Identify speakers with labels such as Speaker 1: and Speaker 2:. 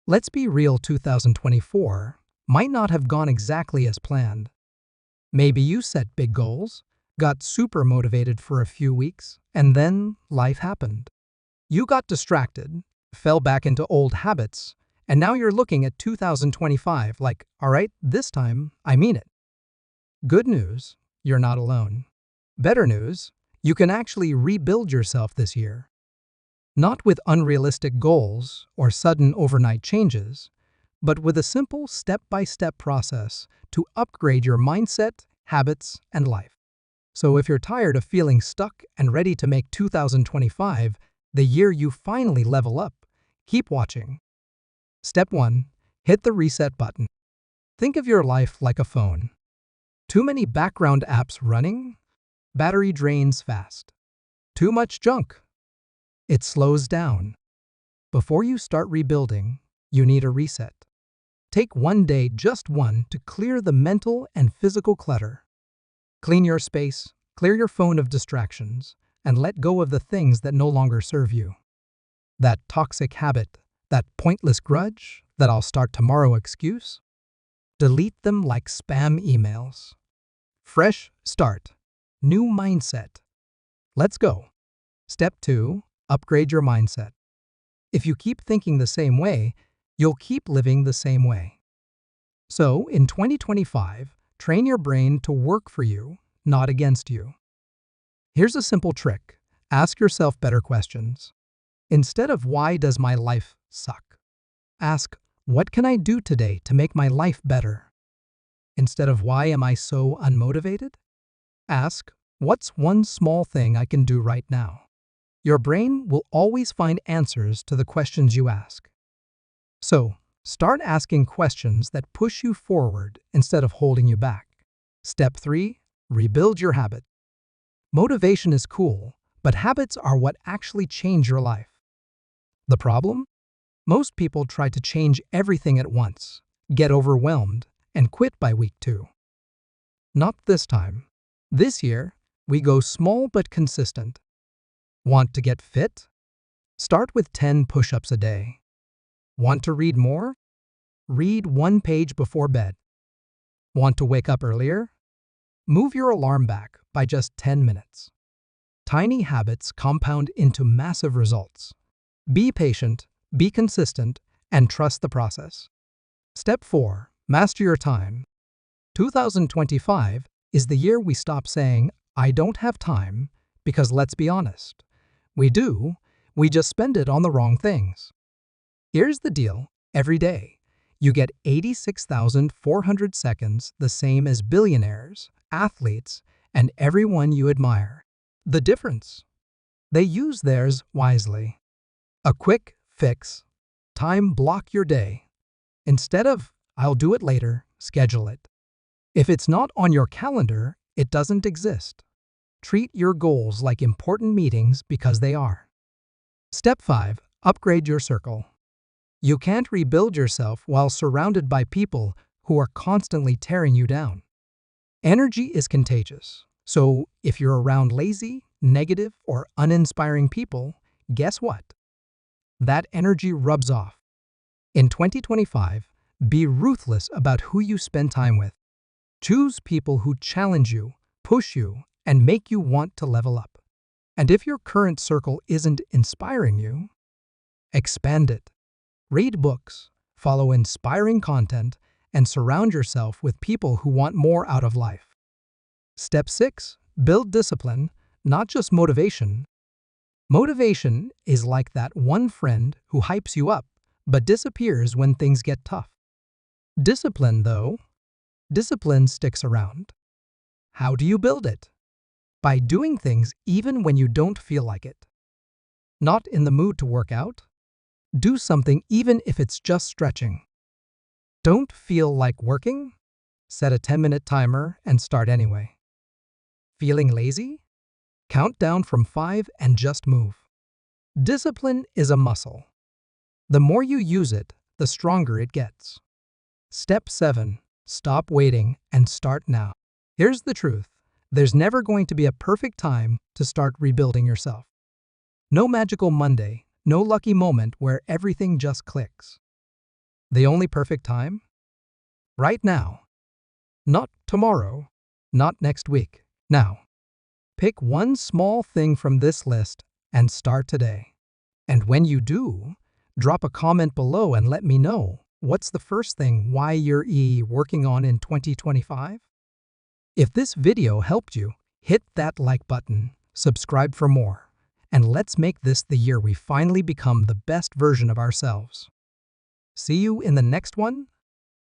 Speaker 1: Let's be real, 2024 might not have gone exactly as planned. Maybe you set big goals, got super motivated for a few weeks, and then life happened. You got distracted, fell back into old habits, and now you're looking at 2025 like, all right, this time, I mean it. Good news, you're not alone. Better news, you can actually rebuild yourself this year. Not with unrealistic goals or sudden overnight changes, but with a simple step-by-step process to upgrade your mindset, habits, and life. So if you're tired of feeling stuck and ready to make 2025 the year you finally level up, keep watching. Step 1. Hit the reset button. Think of your life like a phone. Too many background apps running? Battery drains fast. Too much junk? It slows down. Before you start rebuilding, you need a reset. Take one day, just one, to clear the mental and physical clutter. Clean your space, clear your phone of distractions, and let go of the things that no longer serve you. That toxic habit, that pointless grudge, that I'll start tomorrow excuse? Delete them like spam emails. Fresh start. New mindset. Let's go. Step 2. Upgrade your mindset. If you keep thinking the same way, you'll keep living the same way. So, in 2025, train your brain to work for you, not against you. Here's a simple trick. Ask yourself better questions. Instead of why does my life suck? Ask, what can I do today to make my life better? Instead of why am I so unmotivated? Ask, what's one small thing I can do right now? Your brain will always find answers to the questions you ask. So, start asking questions that push you forward instead of holding you back. Step 3. Rebuild your habit. Motivation is cool, but habits are what actually change your life. The problem? Most people try to change everything at once, get overwhelmed, and quit by week 2. Not this time. This year, we go small but consistent. Want to get fit? Start with 10 push-ups a day. Want to read more? Read 1 page before bed. Want to wake up earlier? Move your alarm back by just 10 minutes. Tiny habits compound into massive results. Be patient, be consistent, and trust the process. Step 4. Master your time. 2025 is the year we stop saying, I don't have time, because let's be honest, we do, we just spend it on the wrong things. Here's the deal, every day, you get 86,400 seconds, the same as billionaires, athletes, and everyone you admire. The difference? They use theirs wisely. A quick fix. Time block your day. Instead of, I'll do it later, schedule it. If it's not on your calendar, it doesn't exist. Treat your goals like important meetings because they are. Step 5. Upgrade your circle. You can't rebuild yourself while surrounded by people who are constantly tearing you down. Energy is contagious, so if you're around lazy, negative, or uninspiring people, guess what? That energy rubs off. In 2025, be ruthless about who you spend time with. Choose people who challenge you, push you, and make you want to level up. And if your current circle isn't inspiring you, expand it. Read books, follow inspiring content, and surround yourself with people who want more out of life. Step 6. Build discipline, not just motivation. Motivation is like that one friend who hypes you up, but disappears when things get tough. Discipline, though, discipline sticks around. How do you build it? By doing things even when you don't feel like it. Not in the mood to work out? Do something even if it's just stretching. Don't feel like working? Set a 10-minute timer and start anyway. Feeling lazy? Count down from 5 and just move. Discipline is a muscle. The more you use it, the stronger it gets. Step 7. Stop waiting and start now. Here's the truth. There's never going to be a perfect time to start rebuilding yourself. No magical Monday, no lucky moment where everything just clicks. The only perfect time? Right now. Not tomorrow. Not next week. Now. Pick one small thing from this list and start today. And when you do, drop a comment below and let me know what's the first thing you're working on in 2025? If this video helped you, hit that like button, subscribe for more, and let's make this the year we finally become the best version of ourselves. See you in the next one.